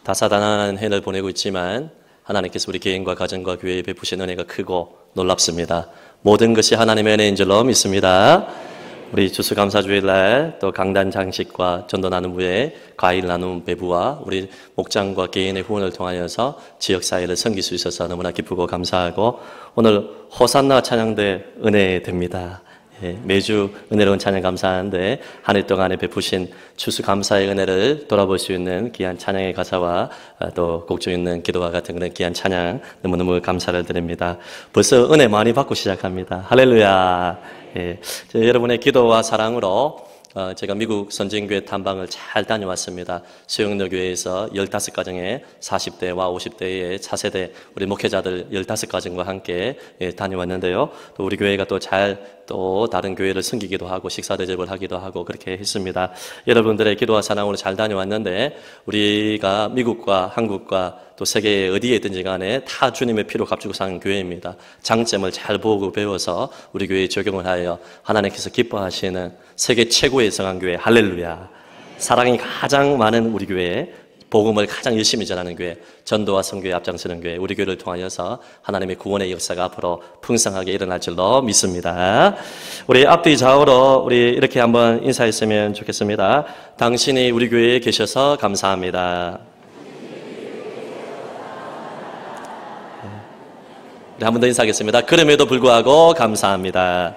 다사다난한 해를 보내고 있지만 하나님께서 우리 개인과 가정과 교회에 베푸신 은혜가 크고 놀랍습니다. 모든 것이 하나님의 은혜인 줄로 믿습니다. 우리 추수감사주일날 또 강단 장식과 전도 나눔 후에 과일 나눔 배부와 우리 목장과 개인의 후원을 통하여서 지역사회를 섬길 수 있어서 너무나 기쁘고 감사하고, 오늘 호산나 찬양대 은혜됩니다. 매주 은혜로운 찬양 감사하는데 한 해 동안에 베푸신 추수감사의 은혜를 돌아볼 수 있는 귀한 찬양의 가사와 또 곡중 있는 기도와 같은 그런 귀한 찬양 너무너무 감사를 드립니다. 벌써 은혜 많이 받고 시작합니다. 할렐루야. 여러분의 기도와 사랑으로 제가 미국 선진교회 탐방을 잘 다녀왔습니다. 수영로 교회에서 15가정의 40대와 50대의 차세대 우리 목회자들 15가정과 함께 다녀왔는데요. 또 우리 교회가 또 다른 교회를 섬기기도 하고 식사 대접을 하기도 하고 그렇게 했습니다. 여러분들의 기도와 사랑으로 잘 다녀왔는데, 우리가 미국과 한국과 또 세계에 어디에 있든지 간에 다 주님의 피로 값주고 사는 교회입니다. 장점을 잘 보고 배워서 우리 교회에 적용을 하여 하나님께서 기뻐하시는 세계 최고의 성한교회, 할렐루야, 사랑이 가장 많은 우리 교회, 복음을 가장 열심히 전하는 교회, 전도와 선교에 앞장서는 교회, 우리 교회를 통하여서 하나님의 구원의 역사가 앞으로 풍성하게 일어날 줄로 믿습니다. 우리 앞뒤 좌우로 우리 이렇게 한번 인사했으면 좋겠습니다. 당신이 우리 교회에 계셔서 감사합니다. 한 번 더 인사하겠습니다. 그럼에도 불구하고 감사합니다.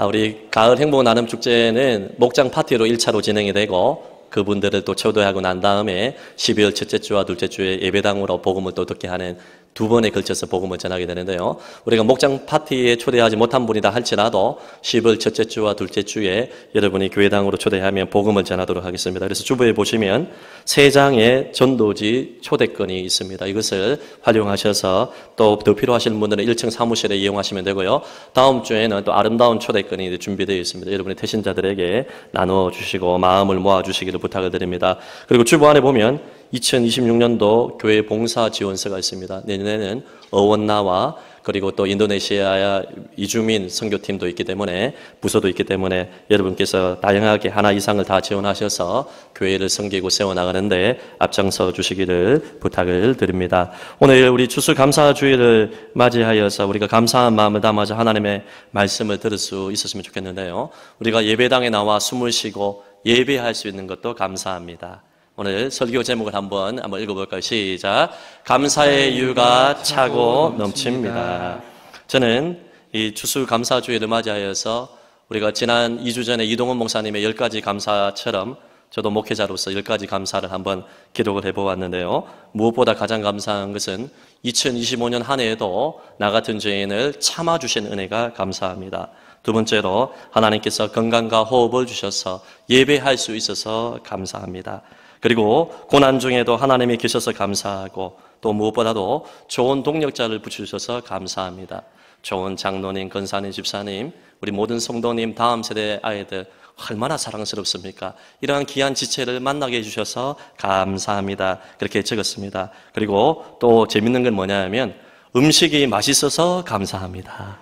우리 가을 행복 나눔 축제는 목장 파티로 1차로 진행이 되고, 그분들을 또 초대하고 난 다음에 12월 첫째 주와 둘째 주에 예배당으로 복음을 또 듣게 하는 두 번에 걸쳐서 복음을 전하게 되는데요. 우리가 목장 파티에 초대하지 못한 분이다 할지라도 12월 첫째 주와 둘째 주에 여러분이 교회당으로 초대하면 복음을 전하도록 하겠습니다. 그래서 주부에 보시면 3장의 전도지 초대권이 있습니다. 이것을 활용하셔서 또 더 필요하신 분들은 1층 사무실에 이용하시면 되고요. 다음 주에는 또 아름다운 초대권이 준비되어 있습니다. 여러분의 태신자들에게 나눠주시고 마음을 모아주시기를 부탁을 드립니다. 그리고 주부 안에 보면 2026년도 교회 봉사 지원서가 있습니다. 내년에는 어원나와 그리고 또 인도네시아 이주민 선교팀도 있기 때문에, 부서도 있기 때문에 여러분께서 다양하게 하나 이상을 다 지원하셔서 교회를 섬기고 세워나가는데 앞장서 주시기를 부탁을 드립니다. 오늘 우리 추수감사주일을 맞이하여서 우리가 감사한 마음을 담아서 하나님의 말씀을 들을 수 있었으면 좋겠는데요. 우리가 예배당에 나와 숨을 쉬고 예배할 수 있는 것도 감사합니다. 오늘 설교 제목을 한번 읽어볼까요? 시작. 감사의 이유가 차고 넘칩니다. 저는 이 추수감사주일을 맞이하여서 우리가 지난 2주 전에 이동원 목사님의 10가지 감사처럼 저도 목회자로서 10가지 감사를 한번 기록을 해보았는데요. 무엇보다 가장 감사한 것은 2025년 한 해에도 나 같은 죄인을 참아주신 은혜가 감사합니다. 두 번째로 하나님께서 건강과 호흡을 주셔서 예배할 수 있어서 감사합니다. 그리고 고난 중에도 하나님이 계셔서 감사하고, 또 무엇보다도 좋은 동력자를 붙여주셔서 감사합니다. 좋은 장로님, 권사님, 집사님, 우리 모든 성도님, 다음 세대 아이들 얼마나 사랑스럽습니까? 이러한 귀한 지체를 만나게 해주셔서 감사합니다. 그렇게 적었습니다. 그리고 또 재밌는 건 뭐냐면 음식이 맛있어서 감사합니다.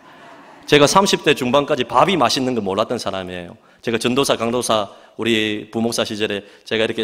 제가 30대 중반까지 밥이 맛있는 걸 몰랐던 사람이에요. 제가 전도사, 강도사, 우리 부목사 시절에 제가 이렇게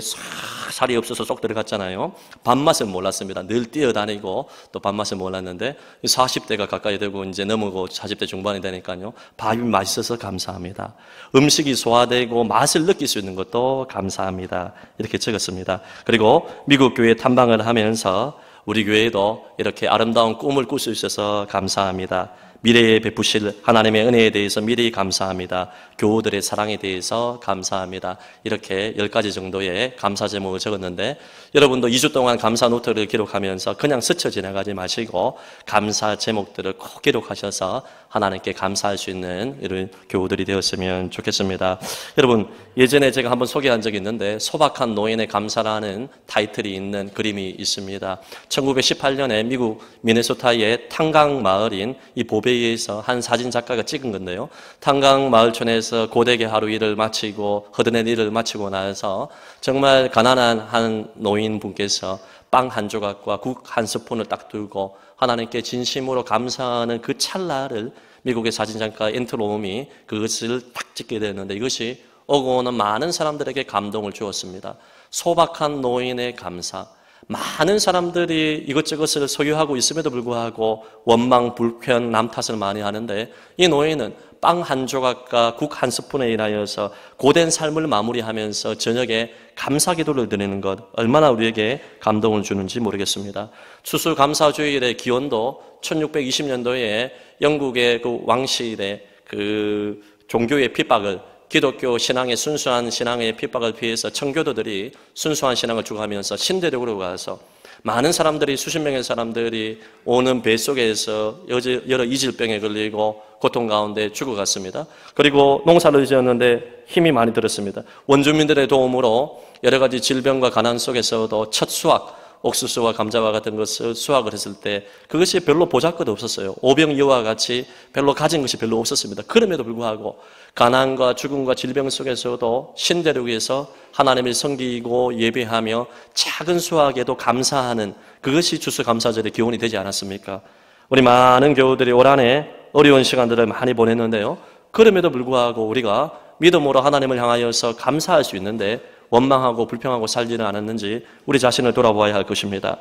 살이 없어서 쏙 들어갔잖아요. 밥맛을 몰랐습니다. 늘 뛰어다니고 또 밥맛을 몰랐는데 40대가 가까이 되고 이제 넘어고 40대 중반이 되니까요. 밥이 맛있어서 감사합니다. 음식이 소화되고 맛을 느낄 수 있는 것도 감사합니다. 이렇게 적었습니다. 그리고 미국 교회 탐방을 하면서 우리 교회도 이렇게 아름다운 꿈을 꿀 수 있어서 감사합니다. 미래에 베푸실 하나님의 은혜에 대해서 미리 감사합니다. 교우들의 사랑에 대해서 감사합니다. 이렇게 10가지 정도의 감사 제목을 적었는데, 여러분도 2주 동안 감사 노트를 기록하면서 그냥 스쳐 지나가지 마시고 감사 제목들을 꼭 기록하셔서 하나님께 감사할 수 있는 이런 교우들이 되었으면 좋겠습니다. 여러분, 예전에 제가 한번 소개한 적이 있는데 소박한 노인의 감사라는 타이틀이 있는 그림이 있습니다. 1918년에 미국 미네소타의 탄강 마을인 이 보베이에서 한 사진 작가가 찍은 건데요. 탄강 마을촌에서 고되게 하루 일을 마치고 허드렛 일을 마치고 나서 정말 가난한 한 노인분께서 빵 한 조각과 국 한 스푼을 딱 들고 하나님께 진심으로 감사하는 그 찰나를 미국의 사진작가 앤트 롬이 그것을 딱 찍게 되었는데, 이것이 오고 오는 많은 사람들에게 감동을 주었습니다. 소박한 노인의 감사. 많은 사람들이 이것저것을 소유하고 있음에도 불구하고 원망, 불편, 남 탓을 많이 하는데 이 노인은 빵 한 조각과 국 한 스푼에 인하여서 고된 삶을 마무리하면서 저녁에 감사 기도를 드리는 것 얼마나 우리에게 감동을 주는지 모르겠습니다. 추수감사주일의 기원도 1620년도에 영국의 그 왕실의 그 종교의 핍박을 기독교 신앙의 순수한 신앙의 핍박을 피해서 청교도들이 순수한 신앙을 추구하면서 신대륙으로 가서 많은 사람들이 수십 명의 사람들이 오는 배 속에서 여러 이질병에 걸리고 고통 가운데 죽어갔습니다. 그리고 농사를 지었는데 힘이 많이 들었습니다. 원주민들의 도움으로 여러 가지 질병과 가난 속에서도 첫 수확, 옥수수와 감자와 같은 것을 수확을 했을 때 그것이 별로 보잘것 없었어요. 오병이어와 같이 별로 가진 것이 별로 없었습니다. 그럼에도 불구하고 가난과 죽음과 질병 속에서도 신대륙에서 하나님을 섬기고 예배하며 작은 수확에도 감사하는 그것이 추수감사절의 기원이 되지 않았습니까? 우리 많은 교우들이 올 한해 어려운 시간들을 많이 보냈는데요. 그럼에도 불구하고 우리가 믿음으로 하나님을 향하여서 감사할 수 있는데 원망하고 불평하고 살지는 않았는지 우리 자신을 돌아보아야 할 것입니다.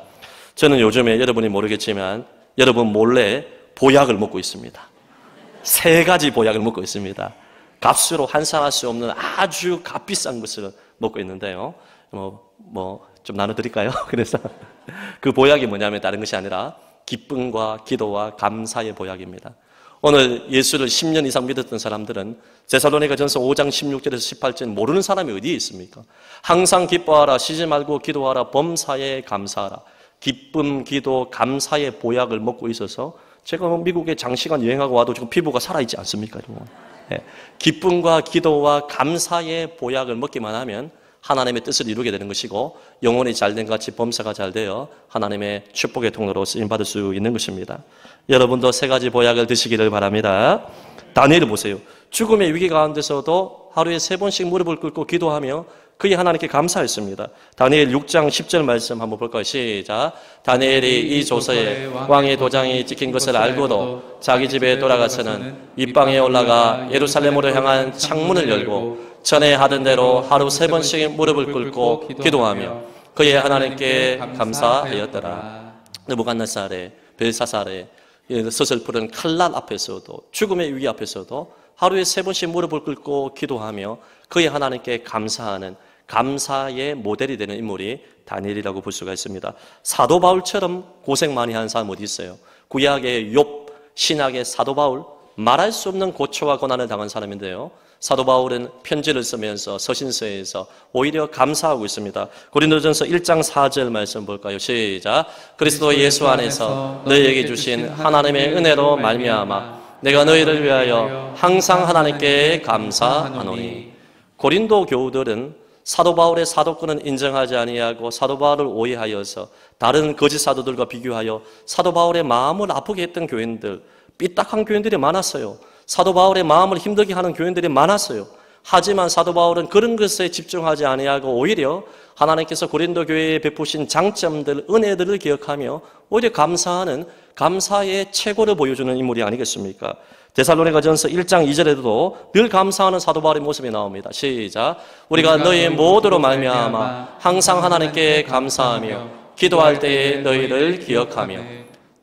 저는 요즘에 여러분이 모르겠지만 여러분 몰래 보약을 먹고 있습니다. 3가지 보약을 먹고 있습니다. 값으로 환산할 수 없는 아주 값비싼 것을 먹고 있는데요. 좀 나눠드릴까요? 그래서 그 보약이 뭐냐면 다른 것이 아니라 기쁨과 기도와 감사의 보약입니다. 오늘 예수를 10년 이상 믿었던 사람들은 데살로니가전서 5장 16절에서 18절 모르는 사람이 어디에 있습니까? 항상 기뻐하라, 쉬지 말고 기도하라, 범사에 감사하라. 기쁨, 기도, 감사의 보약을 먹고 있어서 제가 미국에 장시간 여행하고 와도 지금 피부가 살아있지 않습니까? 네. 기쁨과 기도와 감사의 보약을 먹기만 하면 하나님의 뜻을 이루게 되는 것이고 영혼이 잘된 같이 범사가 잘 되어 하나님의 축복의 통로로 쓰임받을 수 있는 것입니다. 여러분도 3가지 보약을 드시기를 바랍니다. 다니엘을 보세요. 죽음의 위기 가운데서도 하루에 3번씩 무릎을 꿇고 기도하며 그의 하나님께 감사했습니다. 다니엘 6장 10절 말씀 한번 볼까요? 시작. 다니엘이 이 조서에 왕의 도장이 찍힌 것을 알고도 자기 집에 돌아가서는 윗방에 올라가 예루살렘으로 향한 창문을 열고 전에 하던 대로 하루 3번씩 무릎을 꿇고 기도하며 그의 하나님께 감사하였더라. 느부갓네살의 벨사살의 서슬프른 칼날 앞에서도 죽음의 위기 앞에서도 하루에 3번씩 무릎을 꿇고 기도하며 그의 하나님께 감사하는 감사의 모델이 되는 인물이 다니엘이라고 볼 수가 있습니다. 사도 바울처럼 고생 많이 한 사람 어디 있어요? 구약의 욥, 신약의 사도 바울, 말할 수 없는 고초와 고난을 당한 사람인데요. 사도 바울은 편지를 쓰면서 서신서에서 오히려 감사하고 있습니다. 고린도전서 1장 4절 말씀 볼까요? 시작. 그리스도 예수 안에서 너희에게 주신 하나님의 은혜로 말미암아 내가 너희를 위하여 항상 하나님께 감사하노니. 고린도 교우들은 사도 바울의 사도권은 인정하지 아니하고 사도 바울을 오해하여서 다른 거짓 사도들과 비교하여 사도 바울의 마음을 아프게 했던 교인들, 삐딱한 교인들이 많았어요. 사도 바울의 마음을 힘들게 하는 교인들이 많았어요. 하지만 사도 바울은 그런 것에 집중하지 아니하고 오히려 하나님께서 고린도 교회에 베푸신 장점들, 은혜들을 기억하며 오히려 감사하는 감사의 최고를 보여주는 인물이 아니겠습니까? 데살로니가전서 1장 2절에도 늘 감사하는 사도 바울의 모습이 나옵니다. 시작. 우리가 너희 모두로 말미암아 항상 하나님께 감사하며 기도할 때에 너희를 기억하며.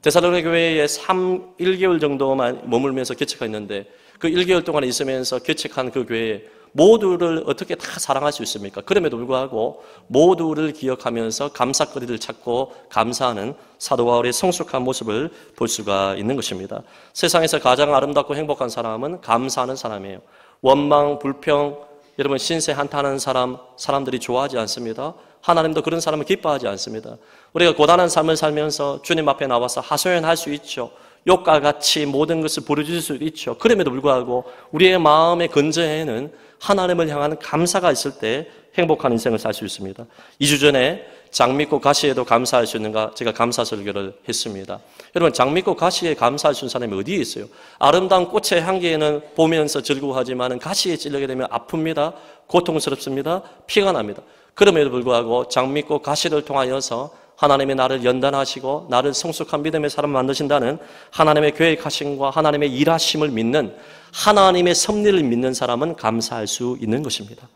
데살로니가 교회에 1개월 정도만 머물면서 개척했는데 그 1개월 동안 있으면서 개척한 그 교회에 모두를 어떻게 다 사랑할 수 있습니까? 그럼에도 불구하고 모두를 기억하면서 감사거리를 찾고 감사하는 사도 바울의 성숙한 모습을 볼 수가 있는 것입니다. 세상에서 가장 아름답고 행복한 사람은 감사하는 사람이에요. 원망, 불평, 여러분 신세 한탄하는 사람들이 좋아하지 않습니다. 하나님도 그런 사람을 기뻐하지 않습니다. 우리가 고단한 삶을 살면서 주님 앞에 나와서 하소연할 수 있죠. 욕과 같이 모든 것을 부르짖을 수 있죠. 그럼에도 불구하고 우리의 마음의 근저에는 하나님을 향한 감사가 있을 때 행복한 인생을 살 수 있습니다. 2주 전에 장미꽃 가시에도 감사할 수 있는가 제가 감사 설교를 했습니다. 여러분 장미꽃 가시에 감사할 수 있는 사람이 어디에 있어요? 아름다운 꽃의 향기에는 보면서 즐거워하지만 가시에 찔리게 되면 아픕니다. 고통스럽습니다. 피가 납니다. 그럼에도 불구하고 장미꽃 가시를 통하여서 하나님이 나를 연단하시고 나를 성숙한 믿음의 사람 만드신다는 하나님의 계획하심과 하나님의 일하심을 믿는, 하나님의 섭리를 믿는 사람은 감사할 수 있는 것입니다.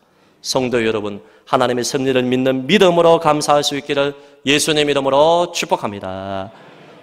성도 여러분, 하나님의 섭리를 믿는 믿음으로 감사할 수 있기를 예수님 이름으로 축복합니다.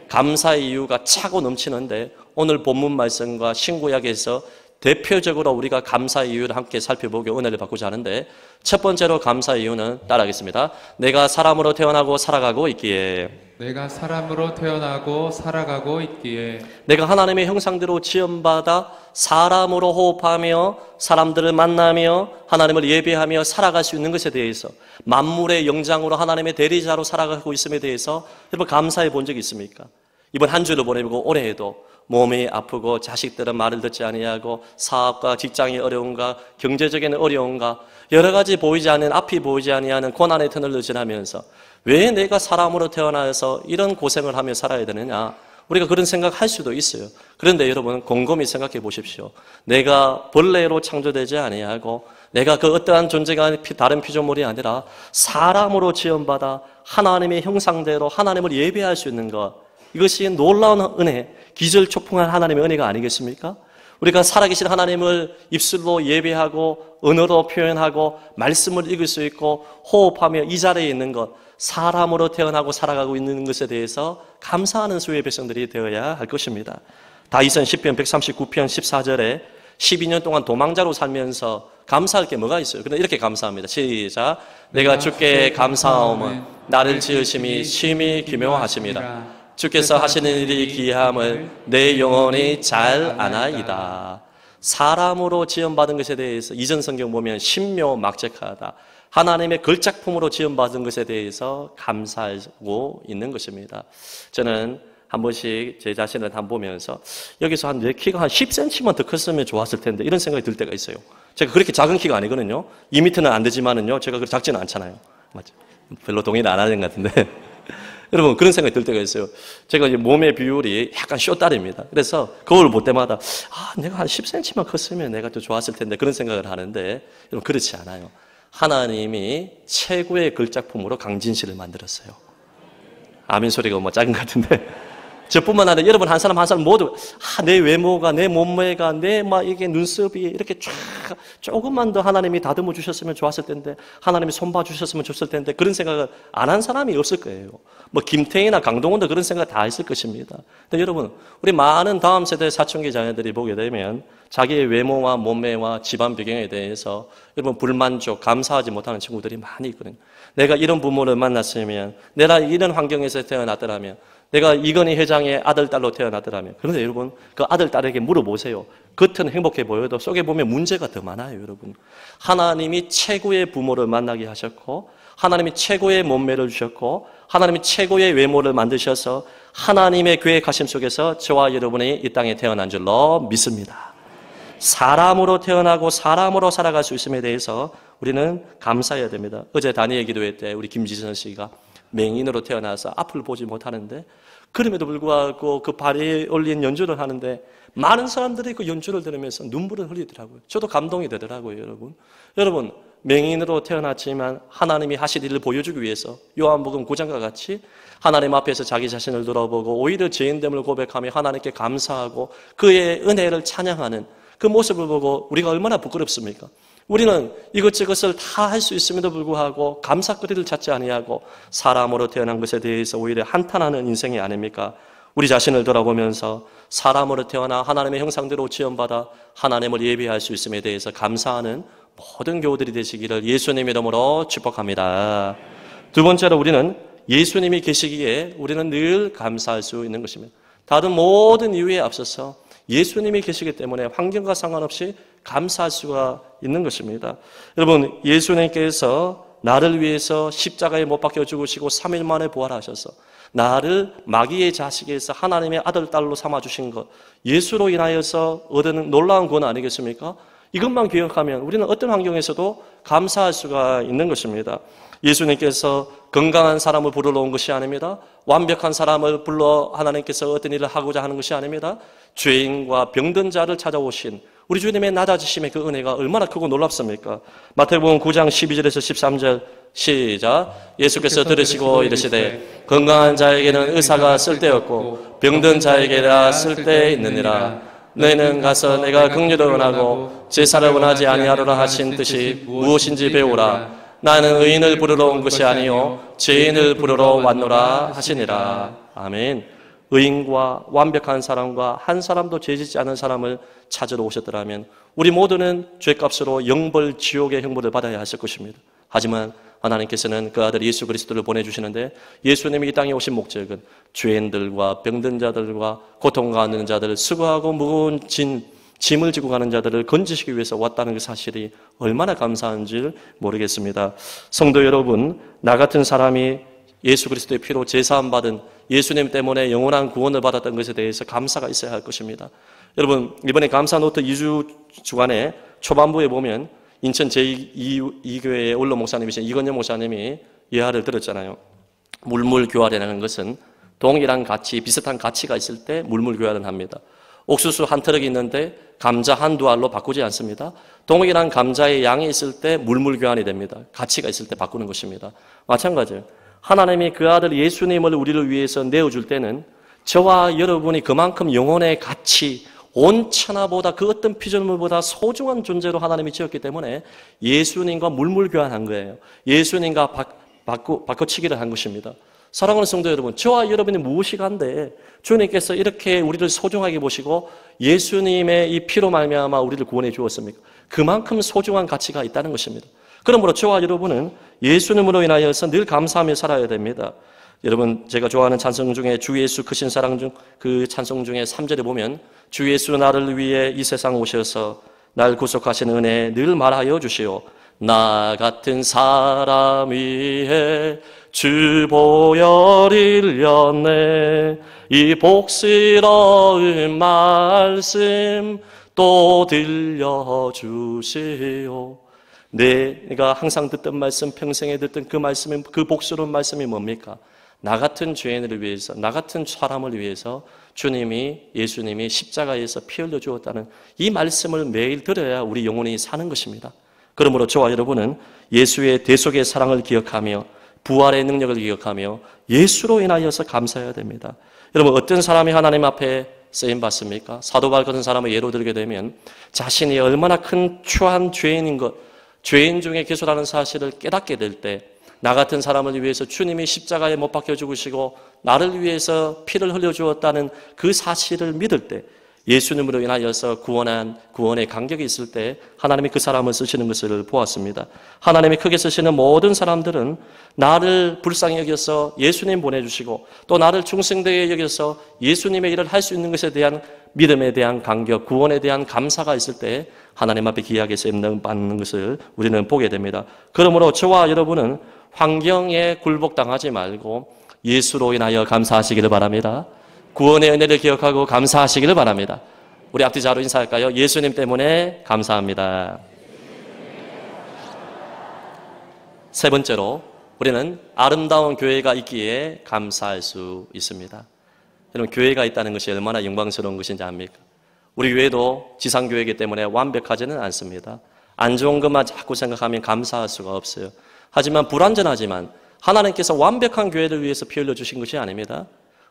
감사의 이유가 차고 넘치는데 오늘 본문 말씀과 신구약에서 대표적으로 우리가 감사의 이유를 함께 살펴보고 은혜를 받고자 하는데, 첫 번째로 감사의 이유는 따라하겠습니다. 내가 사람으로 태어나고 살아가고 있기에. 내가 사람으로 태어나고 살아가고 있기에. 내가 하나님의 형상대로 지음받아 사람으로 호흡하며 사람들을 만나며 하나님을 예배하며 살아갈 수 있는 것에 대해서, 만물의 영장으로 하나님의 대리자로 살아가고 있음에 대해서 여러분 감사해 본 적이 있습니까? 이번 한 주를 보내고 올해에도 몸이 아프고 자식들은 말을 듣지 아니하고 사업과 직장이 어려운가, 경제적인 어려운가, 여러 가지 보이지 않는, 앞이 보이지 아니하는 고난의 터널을 지나면서 왜 내가 사람으로 태어나서 이런 고생을 하며 살아야 되느냐, 우리가 그런 생각할 수도 있어요. 그런데 여러분 곰곰이 생각해 보십시오. 내가 벌레로 창조되지 아니하고 내가 그 어떠한 존재가 다른 피조물이 아니라 사람으로 지음받아 하나님의 형상대로 하나님을 예배할 수 있는 것, 이것이 놀라운 은혜, 기절초풍한 하나님의 은혜가 아니겠습니까? 우리가 살아계신 하나님을 입술로 예배하고 언어로 표현하고 말씀을 읽을 수 있고 호흡하며 이 자리에 있는 것, 사람으로 태어나고 살아가고 있는 것에 대해서 감사하는 수의 백성들이 되어야 할 것입니다. 다윗은 시편 139편 14절에 12년 동안 도망자로 살면서 감사할 게 뭐가 있어요? 그런데 이렇게 감사합니다. 시작. 내가 주께 감사하오면 나를 지으심이 심히 기묘하심이라. 주께서 하시는 일이 기이함을 내 영혼이 잘 아나이다. 사람으로 지음받은 것에 대해서 이전 성경 보면 신묘막측하다. 하나님의 걸작품으로 지음받은 것에 대해서 감사하고 있는 것입니다. 저는 한 번씩 제 자신을 한번 보면서 여기서 내 키가 한 10cm만 더 컸으면 좋았을 텐데 이런 생각이 들 때가 있어요. 제가 그렇게 작은 키가 아니거든요. 2m는 안 되지만은요, 제가 그렇게 작지는 않잖아요. 맞죠? 별로 동의를 안 하는 것 같은데. 여러분 그런 생각이 들 때가 있어요. 제가 이제 몸의 비율이 약간 쇼다리입니다. 그래서 거울 볼 때마다 내가 한 10cm만 컸으면 내가 더 좋았을 텐데 그런 생각을 하는데, 여러분 그렇지 않아요. 하나님이 최고의 걸작품으로 강진 씨를 만들었어요. 아멘 소리가 뭐 작은 것 같은데 저뿐만 아니라 여러분 한 사람 한 사람 모두 내 외모가, 내 몸매가, 내 이게 눈썹이 이렇게 쫙 조금만 더 하나님이 다듬어 주셨으면 좋았을 텐데, 하나님이 손봐 주셨으면 좋았을 텐데 그런 생각을 안 한 사람이 없을 거예요. 김태희나 강동원도 그런 생각 다 했을 것입니다. 근데 여러분 우리 많은 다음 세대 사춘기 자녀들이 보게 되면 자기의 외모와 몸매와 집안 배경에 대해서 여러분 불만족, 감사하지 못하는 친구들이 많이 있거든요. 내가 이런 부모를 만났으면, 내가 이런 환경에서 태어났더라면, 내가 이건희 회장의 아들, 딸로 태어났더라면. 그런데 여러분 그 아들, 딸에게 물어보세요. 겉은 행복해 보여도 속에 보면 문제가 더 많아요. 여러분 하나님이 최고의 부모를 만나게 하셨고, 하나님이 최고의 몸매를 주셨고, 하나님이 최고의 외모를 만드셔서 하나님의 계획하심 속에서 저와 여러분이 이 땅에 태어난 줄로 믿습니다. 사람으로 태어나고 사람으로 살아갈 수 있음에 대해서 우리는 감사해야 됩니다. 어제 다니엘 기도회 때 우리 김지선 씨가 맹인으로 태어나서 앞을 보지 못하는데, 그럼에도 불구하고 그 발에 올린 연주를 하는데 많은 사람들이 그 연주를 들으면서 눈물을 흘리더라고요. 저도 감동이 되더라고요. 여러분 맹인으로 태어났지만 하나님이 하실 일을 보여주기 위해서 요한복음 9장과 같이 하나님 앞에서 자기 자신을 돌아보고 오히려 죄인됨을 고백하며 하나님께 감사하고 그의 은혜를 찬양하는 그 모습을 보고 우리가 얼마나 부끄럽습니까? 우리는 이것저것을 다 할 수 있음에도 불구하고 감사거리를 찾지 아니하고 사람으로 태어난 것에 대해서 오히려 한탄하는 인생이 아닙니까? 우리 자신을 돌아보면서 사람으로 태어나 하나님의 형상대로 지음받아 하나님을 예배할 수 있음에 대해서 감사하는 모든 교우들이 되시기를 예수님 이름으로 축복합니다. 두 번째로 우리는 예수님이 계시기에 우리는 늘 감사할 수 있는 것입니다. 다른 모든 이유에 앞서서 예수님이 계시기 때문에 환경과 상관없이 감사할 수가 있는 것입니다. 여러분 예수님께서 나를 위해서 십자가에 못 박혀 죽으시고 3일 만에 부활하셔서 나를 마귀의 자식에서 하나님의 아들, 딸로 삼아주신 것, 예수로 인하여서 얻은 놀라운 구원 아니겠습니까? 이것만 기억하면 우리는 어떤 환경에서도 감사할 수가 있는 것입니다. 예수님께서 건강한 사람을 부르러 온 것이 아닙니다. 완벽한 사람을 불러 하나님께서 어떤 일을 하고자 하는 것이 아닙니다. 죄인과 병든 자를 찾아오신 우리 주님의 낮아지심의 그 은혜가 얼마나 크고 놀랍습니까? 마태복음 9장 12절에서 13절 시작. 예수께서 들으시고 이르시되 건강한 자에게는 의사가 쓸데없고 병든 자에게라 쓸데있느니라. 너희는 가서 내가 긍휼을 원하고 제사를 원하지 아니하노라 하신 뜻이 무엇인지 배우라. 나는 의인을 부르러 온 것이 아니요 죄인을 부르러 왔노라 하시니라. 아멘. 의인과 완벽한 사람과 한 사람도 죄짓지 않은 사람을 찾으러 오셨더라면 우리 모두는 죄값으로 영벌 지옥의 형벌을 받아야 했을 것입니다. 하지만 하나님께서는 그 아들 예수 그리스도를 보내주시는데 예수님이 이 땅에 오신 목적은 죄인들과 병든 자들과 고통받는 자들, 수고하고 무거운 짐을 지고 가는 자들을 건지시기 위해서 왔다는 그 사실이 얼마나 감사한지 모르겠습니다. 성도 여러분, 나 같은 사람이 예수 그리스도의 피로 제사함 받은 예수님 때문에 영원한 구원을 받았던 것에 대해서 감사가 있어야 할 것입니다. 여러분, 이번에 감사 노트 2주 주간에 초반부에 보면 인천 제2교회의 원로 목사님이신 이건영 목사님이 예화를 들었잖아요. 물물교환이라는 것은 동일한 가치, 비슷한 가치가 있을 때 물물교환을 합니다. 옥수수 한 트럭이 있는데 감자 한두 알로 바꾸지 않습니다. 동일한 감자의 양이 있을 때 물물교환이 됩니다. 가치가 있을 때 바꾸는 것입니다. 마찬가지예요. 하나님이 그 아들 예수님을 우리를 위해서 내어줄 때는 저와 여러분이 그만큼 영혼의 가치, 온 천하보다 그 어떤 피조물보다 소중한 존재로 하나님이 지었기 때문에 예수님과 물물교환한 거예요. 예수님과 바꿔치기를 한 것입니다. 사랑하는 성도 여러분, 저와 여러분이 무엇이간데 주님께서 이렇게 우리를 소중하게 보시고 예수님의 이 피로 말미암아 우리를 구원해 주었습니까? 그만큼 소중한 가치가 있다는 것입니다. 그러므로 저와 여러분은 예수님으로 인하여서 늘 감사하며 살아야 됩니다. 여러분, 제가 좋아하는 찬송 중에 주 예수 크신 사랑 중 그 찬송 중에 3절에 보면 주 예수 나를 위해 이 세상 오셔서 날 구속하신 은혜 늘 말하여 주시오. 나 같은 사람 위해 주 보혈 흘렸네. 이 복스러운 말씀 또 들려주시오. 내가 항상 듣던 말씀, 평생에 듣던 그 말씀이, 그 복스러운 말씀이 뭡니까? 나 같은 죄인을 위해서, 나 같은 사람을 위해서 예수님이 십자가에서 피 흘려 주었다는 이 말씀을 매일 들어야 우리 영혼이 사는 것입니다. 그러므로 저와 여러분은 예수의 대속의 사랑을 기억하며 부활의 능력을 기억하며 예수로 인하여서 감사해야 됩니다. 여러분, 어떤 사람이 하나님 앞에 쓰임 받습니까? 사도 바울 같은 사람을 예로 들게 되면 자신이 얼마나 큰 추한 죄인인 것, 죄인 중에 계소라는 사실을 깨닫게 될 때 나 같은 사람을 위해서 주님이 십자가에 못 박혀 죽으시고 나를 위해서 피를 흘려 주었다는 그 사실을 믿을 때 예수님으로 인하여서 구원의 간격이 있을 때 하나님이 그 사람을 쓰시는 것을 보았습니다. 하나님이 크게 쓰시는 모든 사람들은 나를 불쌍히 여겨서 예수님 보내주시고 또 나를 충성되게 여겨서 예수님의 일을 할 수 있는 것에 대한 믿음에 대한 간격, 구원에 대한 감사가 있을 때 하나님 앞에 귀하게 쓰임받는 것을 우리는 보게 됩니다. 그러므로 저와 여러분은 환경에 굴복당하지 말고 예수로 인하여 감사하시기를 바랍니다. 구원의 은혜를 기억하고 감사하시기를 바랍니다. 우리 앞뒤 자로 인사할까요? 예수님 때문에 감사합니다. 세 번째로 우리는 아름다운 교회가 있기에 감사할 수 있습니다. 여러분, 교회가 있다는 것이 얼마나 영광스러운 것인지 압니까? 우리 교회도 지상교회이기 때문에 완벽하지는 않습니다. 안 좋은 것만 자꾸 생각하면 감사할 수가 없어요. 하지만 불완전하지만 하나님께서 완벽한 교회를 위해서 피 흘려주신 것이 아닙니다.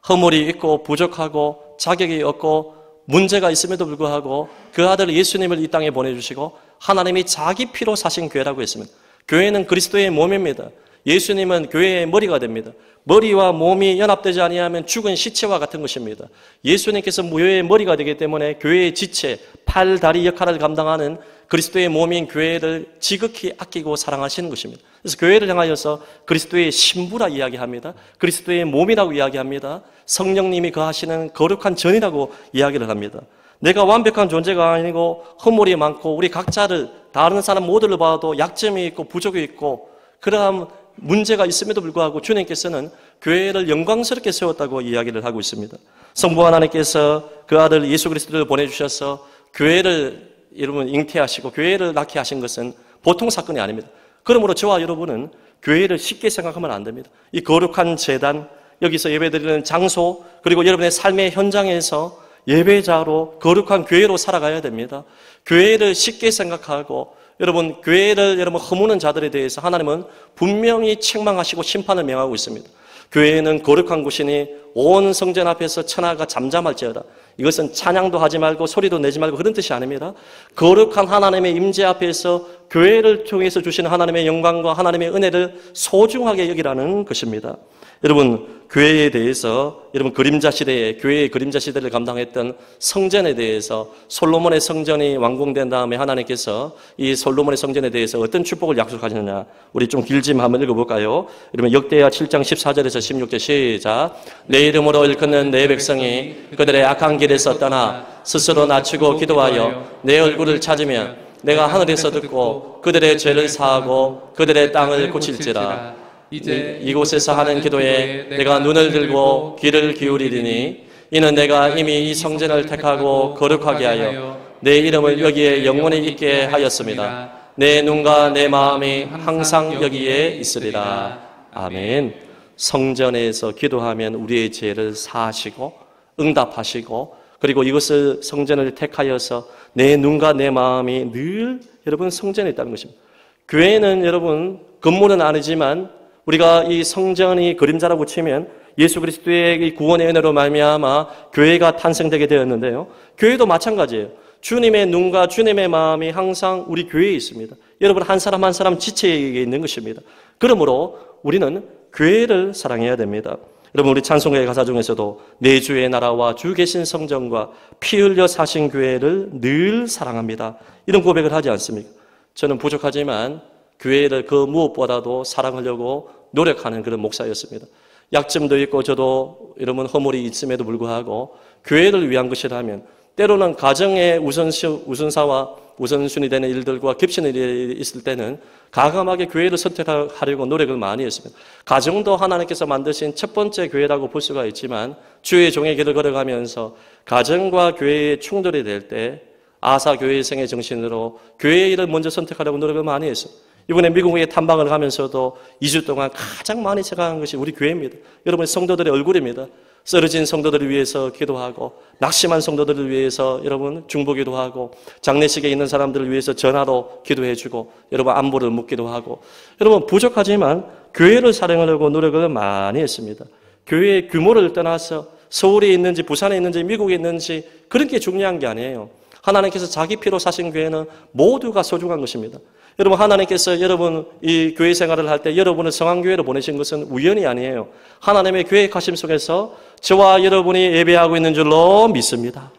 허물이 있고 부족하고 자격이 없고 문제가 있음에도 불구하고 그 아들 예수님을 이 땅에 보내주시고 하나님이 자기 피로 사신 교회라고 했습니다. 교회는 그리스도의 몸입니다. 예수님은 교회의 머리가 됩니다. 머리와 몸이 연합되지 아니하면 죽은 시체와 같은 것입니다. 예수님께서 교회의 머리가 되기 때문에 교회의 지체, 팔, 다리 역할을 감당하는 그리스도의 몸인 교회를 지극히 아끼고 사랑하시는 것입니다. 그래서 교회를 향하여서 그리스도의 신부라 이야기합니다. 그리스도의 몸이라고 이야기합니다. 성령님이 거하시는 거룩한 전이라고 이야기를 합니다. 내가 완벽한 존재가 아니고 허물이 많고 우리 각자를 다른 사람 모두를 봐도 약점이 있고 부족이 있고 그러한 문제가 있음에도 불구하고 주님께서는 교회를 영광스럽게 세웠다고 이야기를 하고 있습니다. 성부 하나님께서 그 아들 예수 그리스도를 보내주셔서 교회를 여러분 잉태하시고 교회를 낳게 하신 것은 보통 사건이 아닙니다. 그러므로 저와 여러분은 교회를 쉽게 생각하면 안 됩니다. 이 거룩한 제단, 여기서 예배드리는 장소, 그리고 여러분의 삶의 현장에서 예배자로 거룩한 교회로 살아가야 됩니다. 교회를 쉽게 생각하고 여러분 교회를 허무는 자들에 대해서 하나님은 분명히 책망하시고 심판을 명하고 있습니다. 교회는 거룩한 곳이니 온 성전 앞에서 천하가 잠잠할지어다. 이것은 찬양도 하지 말고 소리도 내지 말고 그런 뜻이 아닙니다. 거룩한 하나님의 임재 앞에서 교회를 통해서 주시는 하나님의 영광과 하나님의 은혜를 소중하게 여기라는 것입니다. 여러분 교회에 대해서 여러분 그림자 시대에 교회의 그림자 시대를 감당했던 성전에 대해서 솔로몬의 성전이 완공된 다음에 하나님께서 이 솔로몬의 성전에 대해서 어떤 축복을 약속하셨느냐 우리 좀 길지만 한번 읽어볼까요? 여러분 역대하 7장 14절에서 16절 시작. 내 이름으로 일컫는 내 백성이 그들의 악한 길에서 떠나 스스로 낮추고 기도하여 내 얼굴을 찾으면 내가 하늘에서 듣고 그들의 죄를 사하고 그들의 땅을 고칠지라. 이제 이곳에서 하는 기도에 내가 눈을 들고 귀를 기울이리니 이는 내가 이미 이 성전을 택하고 거룩하게 하여 내 이름을 여기에 영원히 있게 하였습니다. 내 눈과 내 마음이 항상 여기에 있으리라. 아멘. 성전에서 기도하면 우리의 죄를 사하시고 응답하시고 그리고 이것을 성전을 택하여서 내 눈과 내 마음이 늘 여러분 성전에 있다는 것입니다. 교회는 여러분 건물은 아니지만 우리가 이 성전이 그림자라고 치면 예수 그리스도의 이 구원의 은혜로 말미암아 교회가 탄생되게 되었는데요. 교회도 마찬가지예요. 주님의 눈과 주님의 마음이 항상 우리 교회에 있습니다. 여러분 한 사람 한 사람 지체에 있는 것입니다. 그러므로 우리는 교회를 사랑해야 됩니다. 여러분 우리 찬송가의 가사 중에서도 내 주의 나라와 주 계신 성전과 피 흘려 사신 교회를 늘 사랑합니다. 이런 고백을 하지 않습니까? 저는 부족하지만 교회를 그 무엇보다도 사랑하려고 노력하는 그런 목사였습니다. 약점도 있고 저도 여러분 허물이 있음에도 불구하고 교회를 위한 것이라면 때로는 가정의 우선사와 우선순위 되는 일들과 겹치는 일이 있을 때는 과감하게 교회를 선택하려고 노력을 많이 했습니다. 가정도 하나님께서 만드신 첫 번째 교회라고 볼 수가 있지만 주의 종의 길을 걸어가면서 가정과 교회의 충돌이 될 때 아사 교회생의 정신으로 교회의 일을 먼저 선택하려고 노력을 많이 했습니다. 이번에 미국에 탐방을 가면서도 2주 동안 가장 많이 생각한 것이 우리 교회입니다. 여러분 성도들의 얼굴입니다. 쓰러진 성도들을 위해서 기도하고 낙심한 성도들을 위해서 여러분 중보기도 하고 장례식에 있는 사람들을 위해서 전화로 기도해주고 여러분 안부를 묻기도 하고 여러분 부족하지만 교회를 사랑하려고 노력을 많이 했습니다. 교회의 규모를 떠나서 서울에 있는지 부산에 있는지 미국에 있는지 그런 게 중요한 게 아니에요. 하나님께서 자기 피로 사신 교회는 모두가 소중한 것입니다. 여러분 하나님께서 여러분 이 교회 생활을 할 때 여러분을 성황교회로 보내신 것은 우연이 아니에요. 하나님의 계획하심 속에서 저와 여러분이 예배하고 있는 줄로 믿습니다.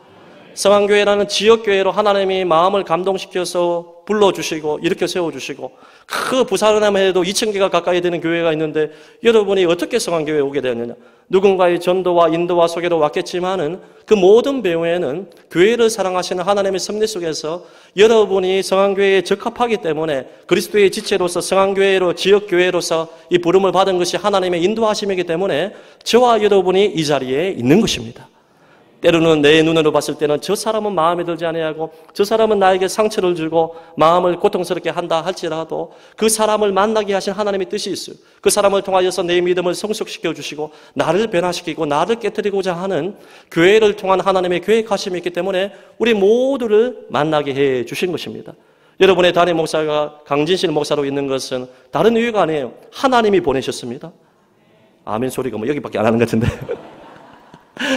성황교회라는 지역교회로 하나님이 마음을 감동시켜서 불러주시고 일으켜 세워주시고 그 부산에만 해도 2,000개가 가까이 되는 교회가 있는데 여러분이 어떻게 성황교회에 오게 되었느냐. 누군가의 전도와 인도와 소개로 왔겠지만은 그 모든 배후에는 교회를 사랑하시는 하나님의 섭리 속에서 여러분이 성황교회에 적합하기 때문에 그리스도의 지체로서 성황교회로 지역교회로서 이 부름을 받은 것이 하나님의 인도하심이기 때문에 저와 여러분이 이 자리에 있는 것입니다. 때로는 내 눈으로 봤을 때는 저 사람은 마음에 들지 아니하고 저 사람은 나에게 상처를 주고 마음을 고통스럽게 한다 할지라도 그 사람을 만나게 하신 하나님의 뜻이 있어요. 그 사람을 통하여서 내 믿음을 성숙시켜 주시고 나를 변화시키고 나를 깨뜨리고자 하는 교회를 통한 하나님의 계획하심이 있기 때문에 우리 모두를 만나게 해 주신 것입니다. 여러분의 담임 목사가 강진실 목사로 있는 것은 다른 이유가 아니에요. 하나님이 보내셨습니다. 아멘 소리가 뭐 여기밖에 안 하는 것 같은데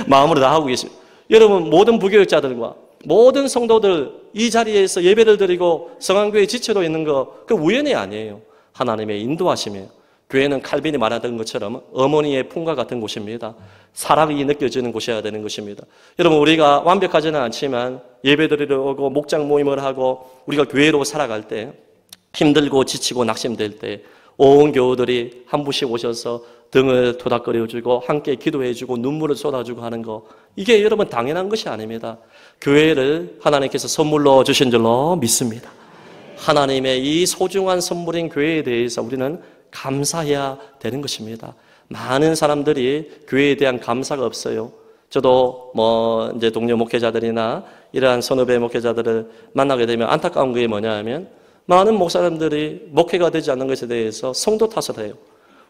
마음으로 다 하고 계십니다. 여러분 모든 부교육자들과 모든 성도들 이 자리에서 예배를 드리고 성황교회 지체로 있는 거 그 우연이 아니에요. 하나님의 인도하심이에요. 교회는 칼빈이 말하던 것처럼 어머니의 품과 같은 곳입니다. 사랑이 느껴지는 곳이어야 되는 것입니다. 여러분 우리가 완벽하지는 않지만 예배 드리러 오고 목장 모임을 하고 우리가 교회로 살아갈 때 힘들고 지치고 낙심될 때 온 교우들이 한 분씩 오셔서 등을 토닥거려주고 함께 기도해주고 눈물을 쏟아주고 하는 거 이게 여러분 당연한 것이 아닙니다. 교회를 하나님께서 선물로 주신 줄로 믿습니다. 하나님의 이 소중한 선물인 교회에 대해서 우리는 감사해야 되는 것입니다. 많은 사람들이 교회에 대한 감사가 없어요. 저도 이제 동료 목회자들이나 이러한 선후배 목회자들을 만나게 되면 안타까운 게 뭐냐 하면 많은 목사님들이 목회가 되지 않는 것에 대해서 성도 탓을 해요.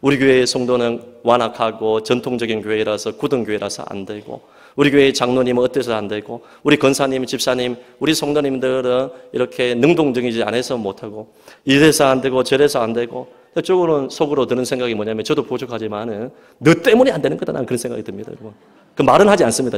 우리 교회의 성도는 완악하고 전통적인 교회라서 굳은 교회라서 안 되고 우리 교회 장로님은 어때서 안 되고, 우리 권사님, 집사님, 우리 성도님들은 이렇게 능동적이지 않아서 못하고, 이래서 안 되고 저래서 안 되고, 저쪽으로는 속으로 드는 생각이 뭐냐면 저도 부족하지만은 너 때문에 안 되는 거다, 나는 그런 생각이 듭니다. 여러분. 그 말은 하지 않습니다.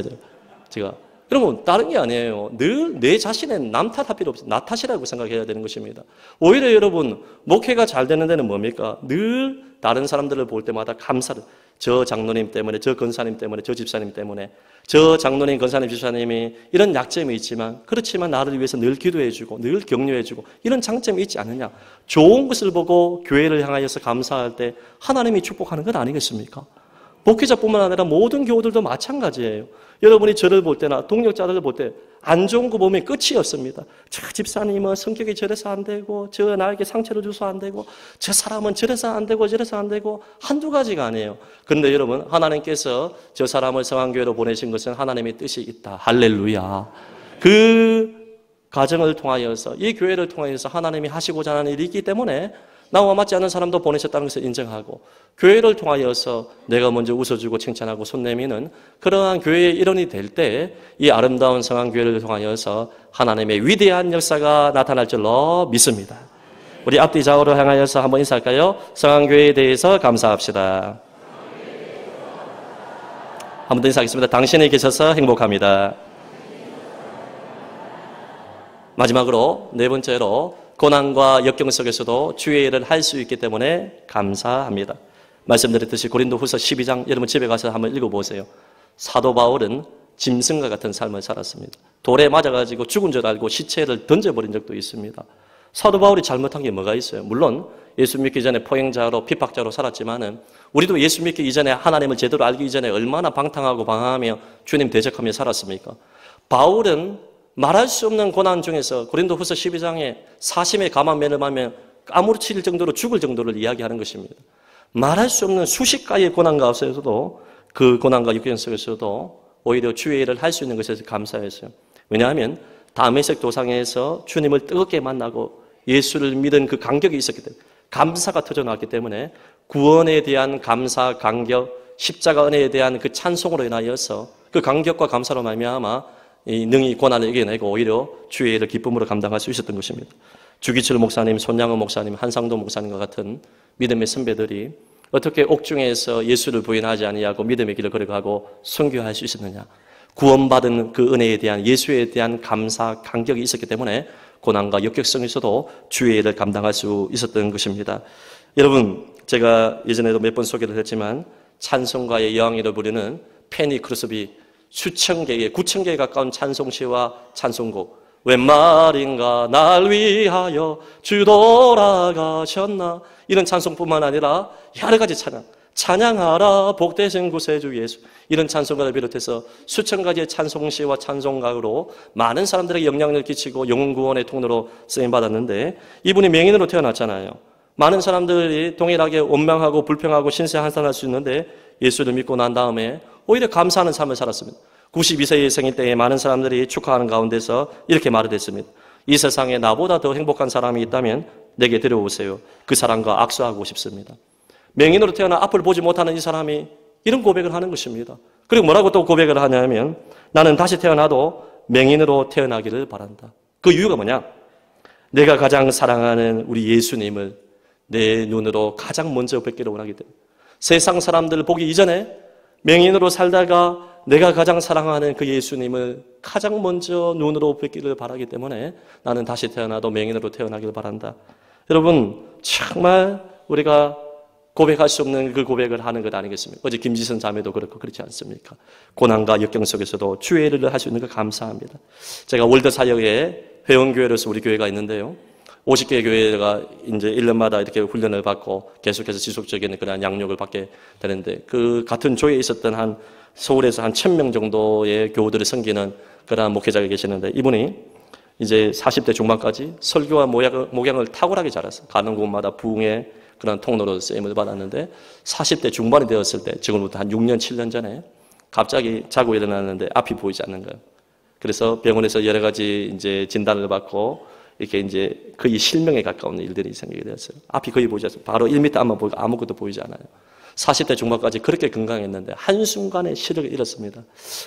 제가. 여러분, 다른 게 아니에요. 늘 내 자신은 남 탓할 필요 없어요. 나 탓이라고 생각해야 되는 것입니다. 오히려 여러분, 목회가 잘 되는 데는 뭡니까? 늘 다른 사람들을 볼 때마다 감사를, 저 장로님 때문에, 저 권사님 때문에, 저 집사님 때문에, 저 장로님, 권사님, 집사님이 이런 약점이 있지만, 그렇지만 나를 위해서 늘 기도해주고, 늘 격려해주고, 이런 장점이 있지 않느냐? 좋은 것을 보고 교회를 향하여서 감사할 때 하나님이 축복하는 건 아니겠습니까? 목회자뿐만 아니라 모든 교우들도 마찬가지예요. 여러분이 저를 볼 때나 동역자들을 볼 때 안 좋은 거 보면 끝이 없습니다. 저 집사님은 성격이 저래서 안 되고, 저 나에게 상처를 줘서 안 되고, 저 사람은 저래서 안 되고, 저래서 안 되고, 한두 가지가 아니에요. 그런데 여러분, 하나님께서 저 사람을 성안교회로 보내신 것은 하나님의 뜻이 있다. 할렐루야. 그 가정을 통하여서, 이 교회를 통하여서 하나님이 하시고자 하는 일이 있기 때문에 나와 맞지 않는 사람도 보내셨다는 것을 인정하고, 교회를 통하여서 내가 먼저 웃어주고 칭찬하고 손 내미는 그러한 교회의 일원이 될 때 이 아름다운 성안교회를 통하여서 하나님의 위대한 역사가 나타날 줄로 믿습니다. 우리 앞뒤 좌우로 향하여서 한번 인사할까요? 성안교회에 대해서 감사합시다. 한번 더 인사하겠습니다. 당신이 계셔서 행복합니다. 마지막으로 네 번째로, 고난과 역경 속에서도 주의 일을 할 수 있기 때문에 감사합니다. 말씀드렸듯이 고린도후서 12장, 여러분 집에 가서 한번 읽어보세요. 사도 바울은 짐승과 같은 삶을 살았습니다. 돌에 맞아가지고 죽은 줄 알고 시체를 던져버린 적도 있습니다. 사도 바울이 잘못한 게 뭐가 있어요? 물론 예수 믿기 전에 포행자로 핍박자로 살았지만은, 우리도 예수 믿기 이전에 하나님을 제대로 알기 이전에 얼마나 방탕하고 방황하며 주님 대적하며 살았습니까? 바울은 말할 수 없는 고난 중에서 고린도후서 12장에 사심에 감한 매름하면 아무렇지 정도로 죽을 정도를 이야기하는 것입니다. 말할 수 없는 수십 가지의 고난 가운데서도, 그 고난과 역경 속에서도 오히려 주의 일을 할 수 있는 것에서 감사했어요. 왜냐하면 다메섹 도상에서 주님을 뜨겁게 만나고 예수를 믿은 그 간격이 있었기 때문에, 감사가 터져나왔기 때문에 구원에 대한 감사, 간격, 십자가 은혜에 대한 그 찬송으로 인하여서 그 간격과 감사로 말미암아 이 능히 고난을 이겨내고 오히려 주의 일을 기쁨으로 감당할 수 있었던 것입니다. 주기철 목사님, 손양호 목사님, 한상도 목사님과 같은 믿음의 선배들이 어떻게 옥중에서 예수를 부인하지 아니하고 믿음의 길을 걸어가고 선교할 수 있었느냐? 구원받은 그 은혜에 대한, 예수에 대한 감사, 간격이 있었기 때문에 고난과 역격성에서도 주의 일을 감당할 수 있었던 것입니다. 여러분, 제가 예전에도 몇 번 소개를 했지만 찬송가의 여왕이라 부르는 페니 크루스비 수천 개의, 9천 개에 가까운 찬송시와 찬송곡, 웬 말인가 날 위하여 주 돌아가셨나, 이런 찬송뿐만 아니라 여러 가지 찬양하라 복되신 구세주 예수, 이런 찬송가를 비롯해서 수천 가지의 찬송시와 찬송가로 많은 사람들에게 영향을 끼치고 영혼구원의 통로로 쓰임받았는데, 이분이 맹인으로 태어났잖아요. 많은 사람들이 동일하게 원망하고 불평하고 신세한탄할 수 있는데 예수를 믿고 난 다음에 오히려 감사하는 삶을 살았습니다. 92세의 생일 때에 많은 사람들이 축하하는 가운데서 이렇게 말을 했습니다. 이 세상에 나보다 더 행복한 사람이 있다면 내게 데려오세요. 그 사람과 악수하고 싶습니다. 맹인으로 태어나 앞을 보지 못하는 이 사람이 이런 고백을 하는 것입니다. 그리고 뭐라고 또 고백을 하냐면, 나는 다시 태어나도 맹인으로 태어나기를 바란다. 그 이유가 뭐냐? 내가 가장 사랑하는 우리 예수님을 내 눈으로 가장 먼저 뵙기를 원하기 때문에, 세상 사람들을 보기 이전에 맹인으로 살다가 내가 가장 사랑하는 그 예수님을 가장 먼저 눈으로 뵙기를 바라기 때문에 나는 다시 태어나도 맹인으로 태어나기를 바란다. 여러분, 정말 우리가 고백할 수 없는 그 고백을 하는 것 아니겠습니까? 어제 김지선 자매도 그렇고 그렇지 않습니까? 고난과 역경 속에서도 주의 일을 할 수 있는 거 감사합니다. 제가 월드 사역에 회원교회로서 우리 교회가 있는데요. 50개 교회가 이제 1년마다 이렇게 훈련을 받고 계속해서 지속적인 그런 양육을 받게 되는데, 그 같은 조에 있었던 한 서울에서 한 1000명 정도의 교우들을 섬기는 그러한 목회자가 계시는데, 이분이 이제 40대 중반까지 설교와 목양을 탁월하게 잘했어요. 가는 곳마다 부흥의 그런 통로로 쓰임을 받았는데, 40대 중반이 되었을 때, 지금부터 한 6년, 7년 전에 갑자기 자고 일어났는데 앞이 보이지 않는 거예요. 그래서 병원에서 여러 가지 이제 진단을 받고 이렇게 이제 거의 실명에 가까운 일들이 생기게 되었어요. 앞이 거의 보이지 않습니다. 바로 1m 앞만 보이고 아무것도 보이지 않아요. 40대 중반까지 그렇게 건강했는데 한순간에 시력을 잃었습니다.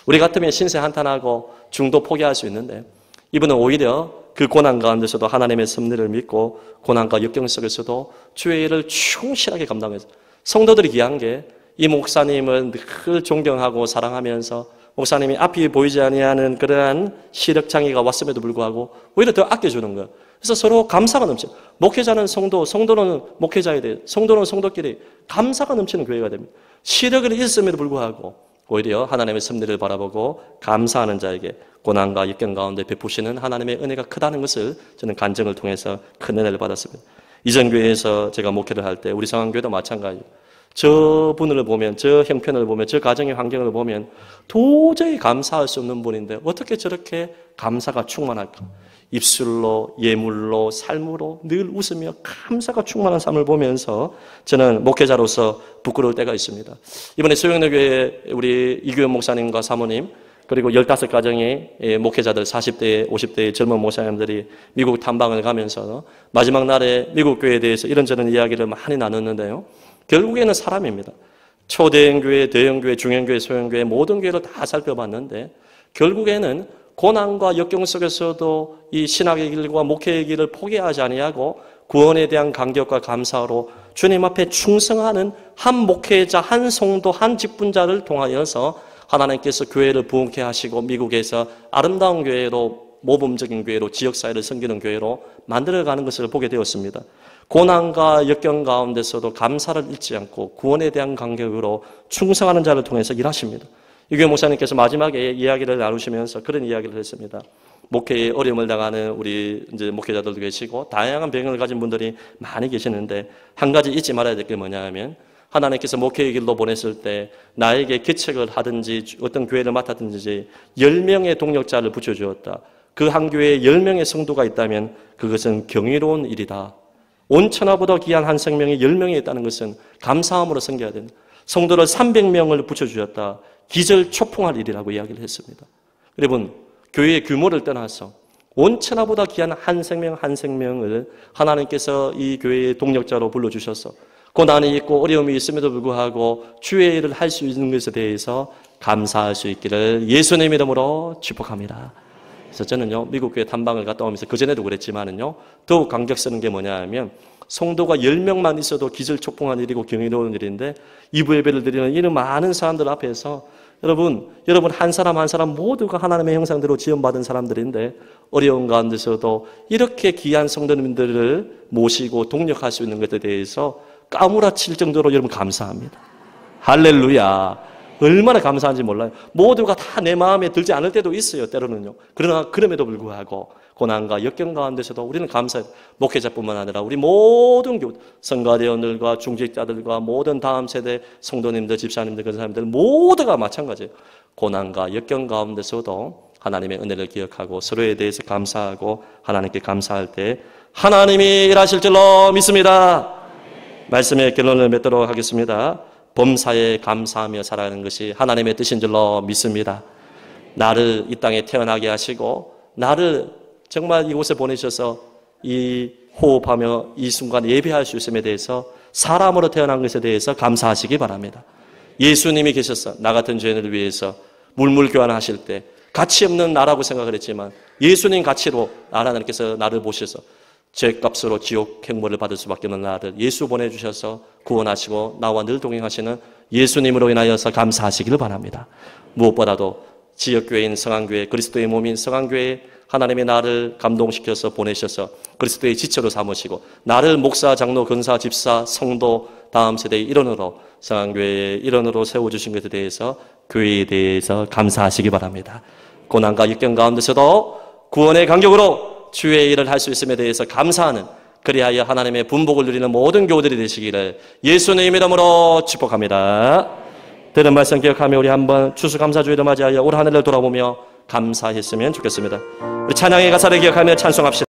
우리 같으면 신세 한탄하고 중도 포기할 수 있는데 이분은 오히려 그 고난 가운데서도 하나님의 섭리를 믿고 고난과 역경 속에서도 주의 일을 충실하게 감당했어요. 성도들이 귀한 게 이 목사님은 늘 존경하고 사랑하면서 목사님이 앞이 보이지 아니하는 그러한 시력 장애가 왔음에도 불구하고 오히려 더 아껴주는 거예요. 그래서 서로 감사가 넘쳐요. 목회자는 성도, 성도는 목회자에 대해, 성도는 성도끼리 감사가 넘치는 교회가 됩니다. 시력을 잃었음에도 불구하고 오히려 하나님의 섭리를 바라보고 감사하는 자에게 고난과 역경 가운데 베푸시는 하나님의 은혜가 크다는 것을 저는 간증을 통해서 큰 은혜를 받았습니다. 이전 교회에서 제가 목회를 할 때 우리 성안교회도 마찬가지예요. 저 분을 보면, 저 형편을 보면, 저 가정의 환경을 보면 도저히 감사할 수 없는 분인데 어떻게 저렇게 감사가 충만할까? 입술로, 예물로, 삶으로 늘 웃으며 감사가 충만한 삶을 보면서 저는 목회자로서 부끄러울 때가 있습니다. 이번에 소영로교회 우리 이규현 목사님과 사모님 그리고 15가정의 목회자들 40대, 50대의 젊은 목사님들이 미국 탐방을 가면서 마지막 날에 미국 교회에 대해서 이런저런 이야기를 많이 나눴는데요. 결국에는 사람입니다. 초대형교회, 대형교회, 중형교회, 소형교회 모든 교회를 다 살펴봤는데 결국에는 고난과 역경 속에서도 이 신학의 길과 목회의 길을 포기하지 아니하고 구원에 대한 감격과 감사로 주님 앞에 충성하는 한 목회자, 한 성도, 한 직분자를 통하여서 하나님께서 교회를 부흥케 하시고 미국에서 아름다운 교회로 모범적인 교회로 지역사회를 섬기는 교회로 만들어가는 것을 보게 되었습니다. 고난과 역경 가운데서도 감사를 잃지 않고 구원에 대한 감격으로 충성하는 자를 통해서 일하십니다. 이교회 목사님께서 마지막에 이야기를 나누시면서 그런 이야기를 했습니다. 목회에 어려움을 당하는 우리 이제 목회자들도 계시고 다양한 병을 가진 분들이 많이 계시는데 한 가지 잊지 말아야 될 게 뭐냐 하면 하나님께서 목회의 길로 보냈을 때 나에게 개척을 하든지 어떤 교회를 맡았든지 10명의 동력자를 붙여주었다. 그 한 교회에 10명의 성도가 있다면 그것은 경이로운 일이다. 온 천하보다 귀한 한 생명이 10명이 있다는 것은 감사함으로 섬겨야 된다. 성도를 300명을 붙여주었다. 기절초풍할 일이라고 이야기를 했습니다. 여러분, 교회의 규모를 떠나서 온 천하보다 귀한 한 생명 한 생명을 하나님께서 이 교회의 동력자로 불러주셔서 고난이 있고 어려움이 있음에도 불구하고 주의 일을 할 수 있는 것에 대해서 감사할 수 있기를 예수님 이름으로 축복합니다. 그래서 저는요, 미국 교회 탐방을 갔다 오면서 그전에도 그랬지만은요, 더욱 감격 쓰는 게 뭐냐 하면 성도가 10명만 있어도 기절초풍한 일이고 경이로운 일인데 이부 예배를 드리는 이런 많은 사람들 앞에서 여러분 한 사람 한 사람 모두가 하나님의 형상대로 지원받은 사람들인데 어려운 가운데서도 이렇게 귀한 성도님들을 모시고 동력할 수 있는 것에 대해서 까무라칠 정도로 여러분 감사합니다. 할렐루야. 얼마나 감사한지 몰라요. 모두가 다 내 마음에 들지 않을 때도 있어요. 때로는요. 그러나 그럼에도 불구하고 고난과 역경 가운데서도 우리는 감사해요. 목회자뿐만 아니라 우리 모든 성가대원들과 중직자들과 모든 다음 세대 성도님들, 집사님들, 그런 사람들 모두가 마찬가지예요. 고난과 역경 가운데서도 하나님의 은혜를 기억하고 서로에 대해서 감사하고 하나님께 감사할 때 하나님이 일하실 줄로 믿습니다. 말씀의 결론을 맺도록 하겠습니다. 범사에 감사하며 살아가는 것이 하나님의 뜻인 줄로 믿습니다. 나를 이 땅에 태어나게 하시고 나를 정말 이곳에 보내셔서 이 호흡하며 이 순간 예배할 수 있음에 대해서 사람으로 태어난 것에 대해서 감사하시기 바랍니다. 예수님이 계셔서 나 같은 죄인을 위해서 물물 교환하실 때 가치 없는 나라고 생각을 했지만 예수님 가치로 하나님께서 나를 보셔서 죄값으로 지옥 행모를 받을 수밖에 없는 나를 예수 보내주셔서 구원하시고 나와 늘 동행하시는 예수님으로 인하여서 감사하시기를 바랍니다. 무엇보다도 지역교회인 성안교회, 그리스도의 몸인 성안교회에 하나님의 나를 감동시켜서 보내셔서 그리스도의 지체로 삼으시고 나를 목사, 장로, 권사, 집사, 성도, 다음 세대의 일원으로 성안교회의 일원으로 세워주신 것에 대해서 교회에 대해서 감사하시기 바랍니다. 고난과 역경 가운데서도 구원의 간격으로 주의 일을 할 수 있음에 대해서 감사하는 그리하여 하나님의 분복을 누리는 모든 교우들이 되시기를 예수님 이름으로 축복합니다. 들은 말씀 기억하며 우리 한번 추수감사주의를 맞이하여 올 한 해를 돌아보며 감사했으면 좋겠습니다. 우리 찬양의 가사를 기억하며 찬송합시다.